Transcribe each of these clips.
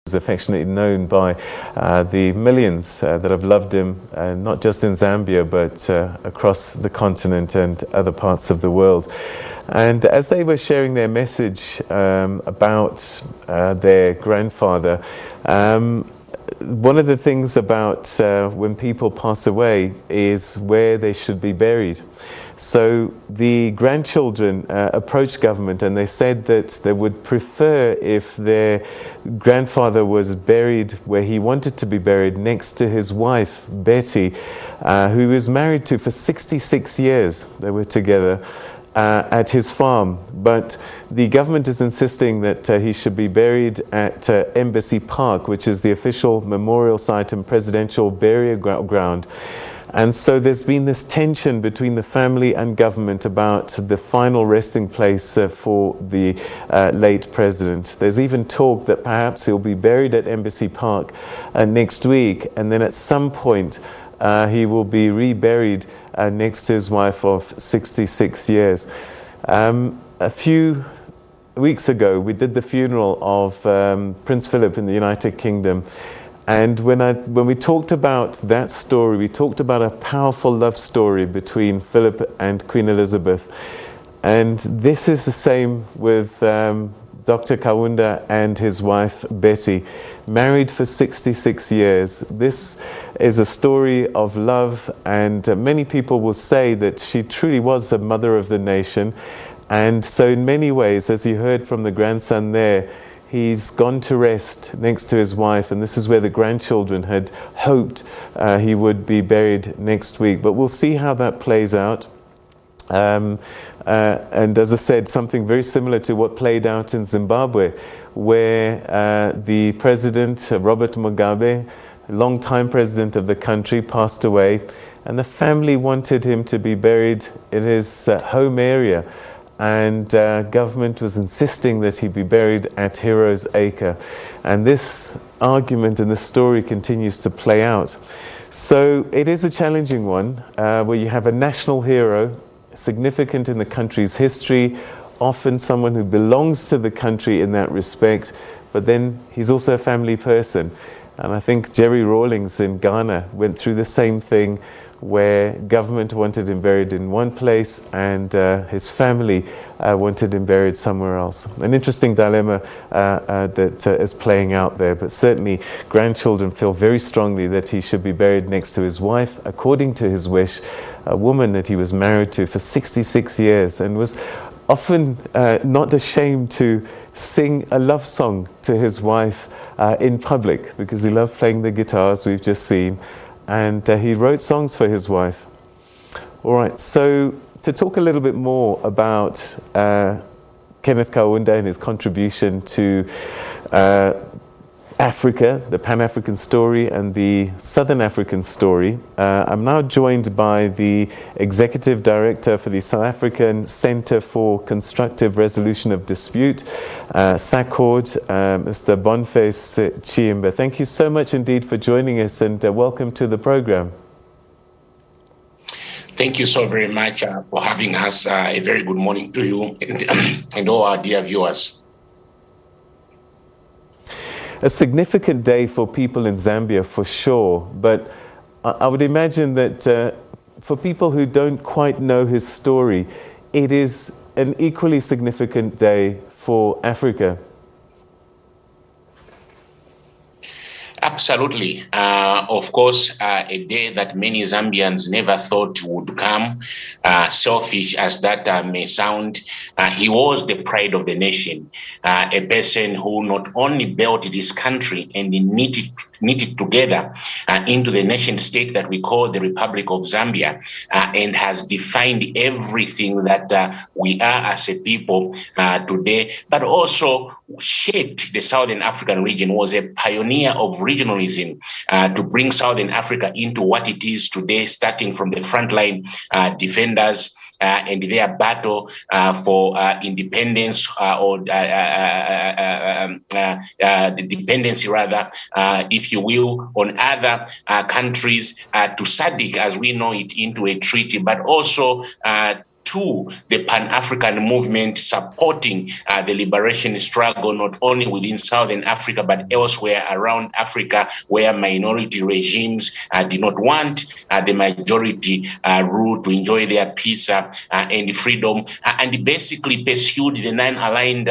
is affectionately known by the millions that have loved him, not just in Zambia, but across the continent and other parts of the world. And as they were sharing their message about their grandfather, one of the things about when people pass away is where they should be buried. So the grandchildren approached government and they said that they would prefer if their grandfather was buried where he wanted to be buried, next to his wife, Betty, who he was married to for 66 years. They were together at his farm. But the government is insisting that he should be buried at Embassy Park, which is the official memorial site and presidential burial ground. And so there's been this tension between the family and government about the final resting place for the late president. There's even talk that perhaps he'll be buried at Embassy Park next week, and then at some point he will be reburied next to his wife of 66 years. A few weeks ago, we did the funeral of Prince Philip in the United Kingdom. And when we talked about that story, we talked about a powerful love story between Philip and Queen Elizabeth. And this is the same with Dr. Kaunda and his wife, Betty, married for 66 years. This is a story of love, and many people will say that she truly was a mother of the nation. And so in many ways, as you heard from the grandson there, he's gone to rest next to his wife, and this is where the grandchildren had hoped he would be buried next week. But we'll see how that plays out. And as I said, something very similar to what played out in Zimbabwe, where the president, Robert Mugabe, longtime president of the country, passed away, and the family wanted him to be buried in his home area. And government was insisting that he be buried at Heroes Acre. And this argument and this story continues to play out. So it is a challenging one, where you have a national hero, significant in the country's history, often someone who belongs to the country in that respect, but then he's also a family person. And I think Jerry Rawlings in Ghana went through the same thing, where government wanted him buried in one place and his family wanted him buried somewhere else. An interesting dilemma that is playing out there, but certainly grandchildren feel very strongly that he should be buried next to his wife, according to his wish, a woman that he was married to for 66 years and was often not ashamed to sing a love song to his wife in public, because he loved playing the guitars, we've just seen. And he wrote songs for his wife. All right, so to talk a little bit more about Kenneth Kaunda and his contribution to Africa, the Pan-African story and the Southern African story, I'm now joined by the Executive Director for the South African Centre for Constructive Resolution of Dispute, SACORD, Mr. Boniface Chiimba. Thank you so much indeed for joining us, and welcome to the program. Thank you so very much for having us. A very good morning to you and all our dear viewers. A significant day for people in Zambia, for sure, but I would imagine that for people who don't quite know his story, it is an equally significant day for Africa. Absolutely. Of course, a day that many Zambians never thought would come, selfish as that may sound. He was the pride of the nation, a person who not only built this country and knitted together into the nation state that we call the Republic of Zambia, and has defined everything that we are as a people today, but also shaped the Southern African region, was a pioneer of regionalism to bring Southern Africa into what it is today, starting from the frontline defenders and their battle for independence or dependency, rather, if you will, on other countries, to SADC as we know it, into a treaty, but also to the Pan-African movement, supporting the liberation struggle, not only within Southern Africa, but elsewhere around Africa, where minority regimes did not want the majority rule to enjoy their peace and freedom, and basically pursued the non-aligned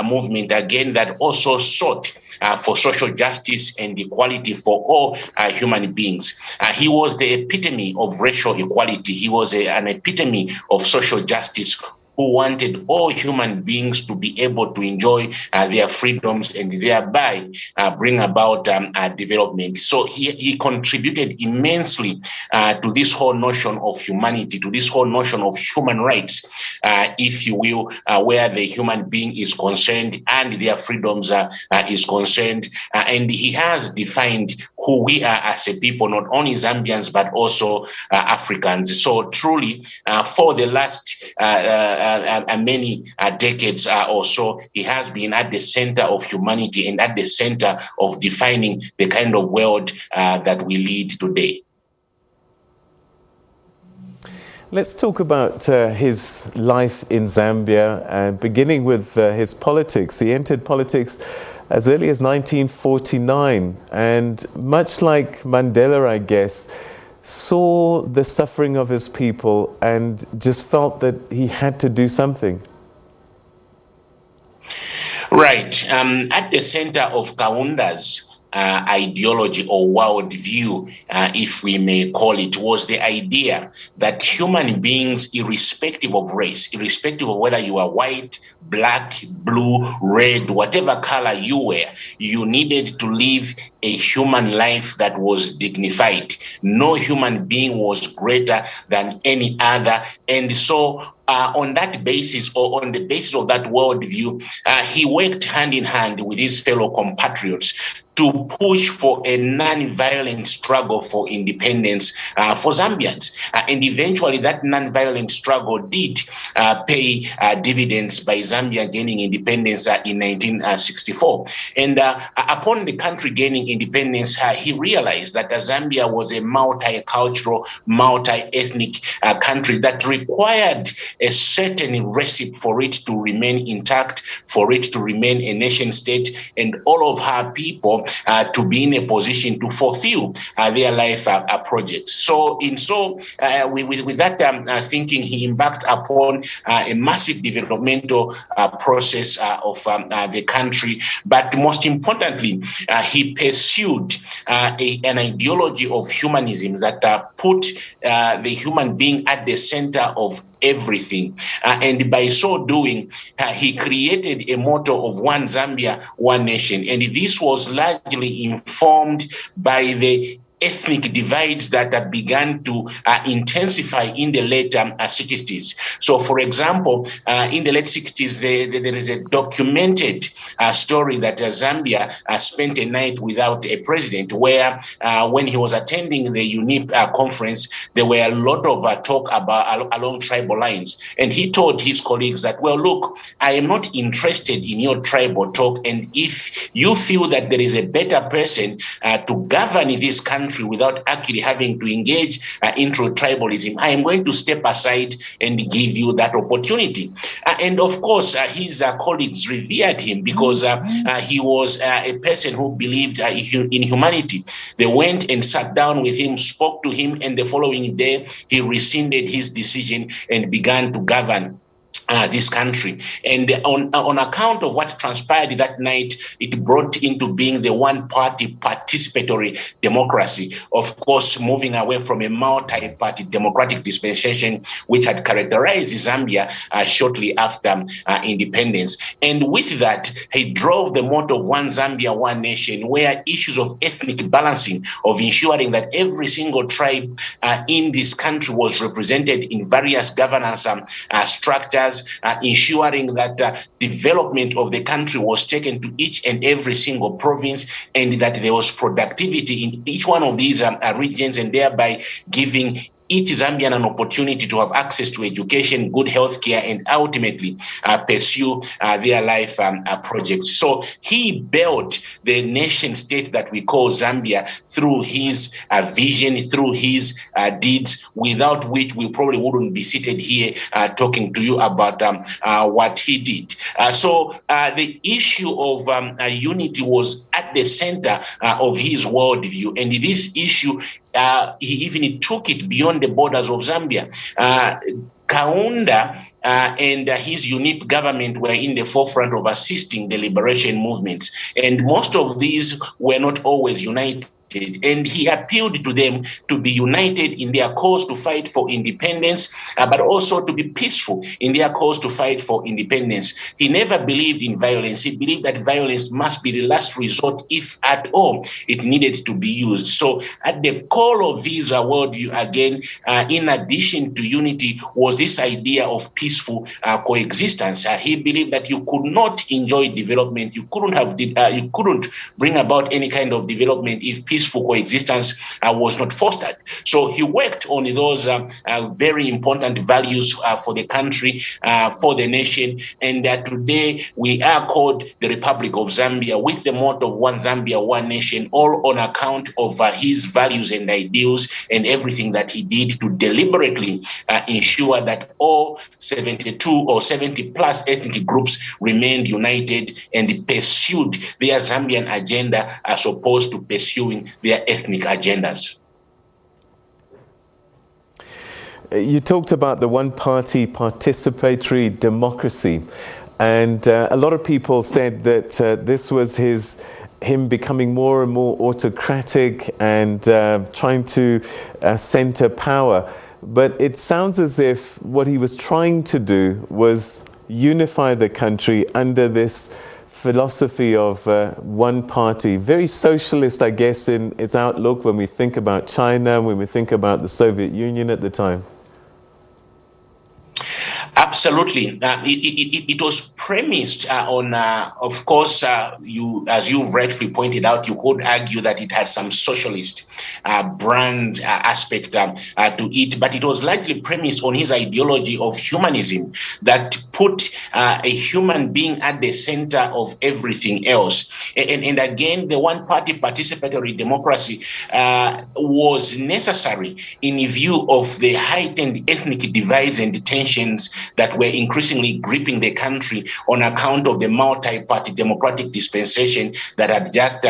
movement again that also sought for social justice and equality for all human beings. He was the epitome of racial equality. He was an epitome of social justice, who wanted all human beings to be able to enjoy their freedoms and thereby bring about development. So he contributed immensely to this whole notion of humanity, to this whole notion of human rights, if you will, where the human being is concerned and their freedoms is concerned. And he has defined who we are as a people, not only Zambians, but also Africans. So truly, for the last many decades or so, he has been at the center of humanity and at the center of defining the kind of world that we lead today. Let's talk about his life in Zambia, beginning with his politics. He entered politics as early as 1949, and much like Mandela, I guess, saw the suffering of his people and just felt that he had to do something. Right. At the center of Kaunda's ideology or worldview, if we may call it, was the idea that human beings, irrespective of race, irrespective of whether you are white, black, blue, red, whatever color you were, you needed to live a human life that was dignified. No human being was greater than any other. And so on that basis, or on the basis of that worldview, he worked hand in hand with his fellow compatriots to push for a non-violent struggle for independence for Zambians. And eventually that non-violent struggle did pay dividends by Zambia gaining independence in 1964. And upon the country gaining independence, he realized that Zambia was a multicultural, multi-ethnic country that required a certain recipe for it to remain intact, for it to remain a nation state, and all of her people to be in a position to fulfill their life projects. So with that thinking, he embarked upon a massive developmental process of the country. But most importantly, he pursued an ideology of humanism that put the human being at the center of everything. And by so doing, he created a motto of one Zambia, one nation. And this was largely informed by the ethnic divides that began to intensify in the late 60s. So, for example, in the late 60s, there is a documented story that Zambia spent a night without a president, where when he was attending the UNIP conference, there were a lot of talk about along tribal lines. And he told his colleagues that, well, look, I am not interested in your tribal talk. And if you feel that there is a better person to govern this country without actually having to engage into tribalism, I am going to step aside and give you that opportunity. And of course, his colleagues revered him because he was a person who believed in humanity. They went and sat down with him, spoke to him, and the following day, he rescinded his decision and began to govern this country. And on account of what transpired that night, it brought into being the one-party participatory democracy, of course, moving away from a multi-party democratic dispensation, which had characterized Zambia shortly after independence. And with that, he drove the motto of one Zambia, one nation, where issues of ethnic balancing, of ensuring that every single tribe in this country was represented in various governance structures, ensuring that development of the country was taken to each and every single province, and that there was productivity in each one of these regions, and thereby giving each Zambian an opportunity to have access to education, good health care, and ultimately pursue their life projects. So he built the nation state that we call Zambia through his vision, through his deeds, without which we probably wouldn't be seated here talking to you about what he did. So the issue of unity was at the center of his worldview, and this issue, he even took it beyond the borders of Zambia. Kaunda and his unique government were in the forefront of assisting the liberation movements, and most of these were not always united. And he appealed to them to be united in their cause to fight for independence, but also to be peaceful in their cause to fight for independence. He never believed in violence. He believed that violence must be the last resort, if at all it needed to be used. So at the core of his worldview, again, in addition to unity, was this idea of peaceful coexistence. He believed that you could not enjoy development. You couldn't bring about any kind of development if peaceful coexistence was not fostered. So he worked on those very important values for the country, for the nation, and today we are called the Republic of Zambia with the motto of One Zambia, One Nation, all on account of his values and ideals and everything that he did to deliberately ensure that all 72 or 70 plus ethnic groups remained united and pursued their Zambian agenda as opposed to pursuing their ethnic agendas. You talked about the one-party participatory democracy, and a lot of people said that this was him becoming more and more autocratic and trying to center power. But it sounds as if what he was trying to do was unify the country under this philosophy of one party, very socialist, I guess, in its outlook when we think about China, when we think about the Soviet Union at the time. Absolutely. It was premised on, of course, as you rightfully pointed out, you could argue that it has some socialist brand aspect to it, but it was largely premised on his ideology of humanism that put a human being at the center of everything else. And again, the one-party participatory democracy was necessary in view of the heightened ethnic divides and tensions that were increasingly gripping the country on account of the multi-party democratic dispensation that had just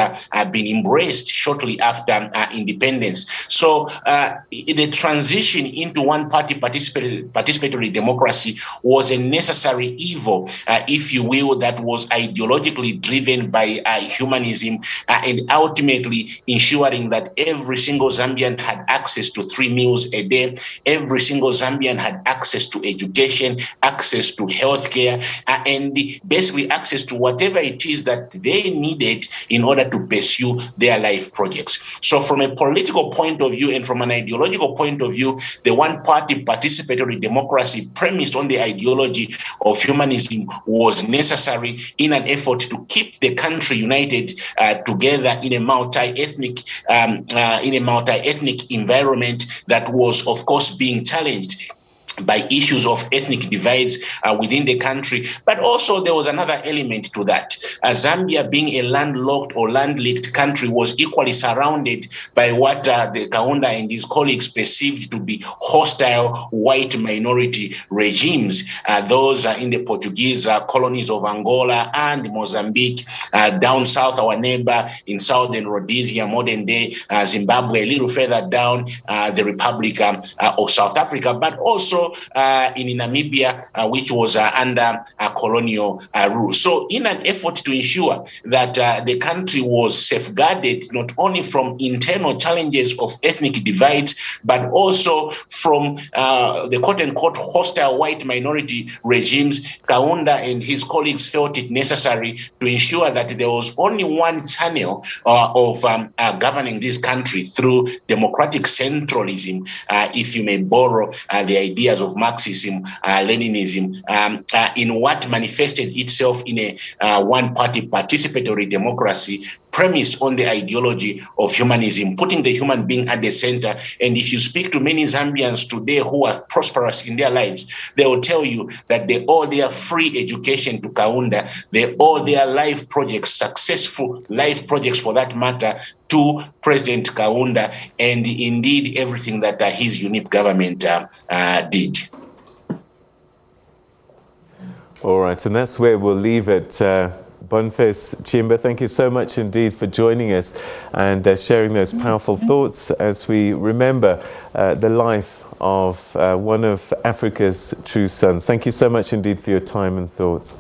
been embraced shortly after independence. So the transition into one-party participatory democracy was a necessary evil, if you will, that was ideologically driven by humanism and ultimately ensuring that every single Zambian had access to 3 meals a day, every single Zambian had access to education, access to healthcare, and basically access to whatever it is that they needed in order to pursue their life projects. So from a political point of view and from an ideological point of view, the one-party participatory democracy premised on the ideology of humanism was necessary in an effort to keep the country united together in a multi-ethnic environment that was, of course, being challenged by issues of ethnic divides within the country. But also there was another element to that. Zambia, being a landlocked or land-licked country, was equally surrounded by what the Kaunda and his colleagues perceived to be hostile white minority regimes. Those in the Portuguese colonies of Angola and Mozambique, down south, our neighbor in southern Rhodesia, modern day Zimbabwe, a little further down, the Republic of South Africa, but also in Namibia, which was under colonial rule. So in an effort to ensure that the country was safeguarded not only from internal challenges of ethnic divides, but also from the quote-unquote hostile white minority regimes, Kaunda and his colleagues felt it necessary to ensure that there was only one channel of governing this country through democratic centralism, if you may borrow the ideas of Marxism, Leninism, in what manifested itself in a one-party participatory democracy premised on the ideology of humanism, putting the human being at the center. And if you speak to many Zambians today who are prosperous in their lives, they will tell you that they owe their free education to Kaunda, they owe their life projects, successful life projects for that matter, to President Kaunda, and indeed everything that his unit government did. All right, and that's where we'll leave it. Boniface Chimba, thank you so much indeed for joining us and sharing those powerful thoughts as we remember the life of one of Africa's true sons. Thank you so much indeed for your time and thoughts.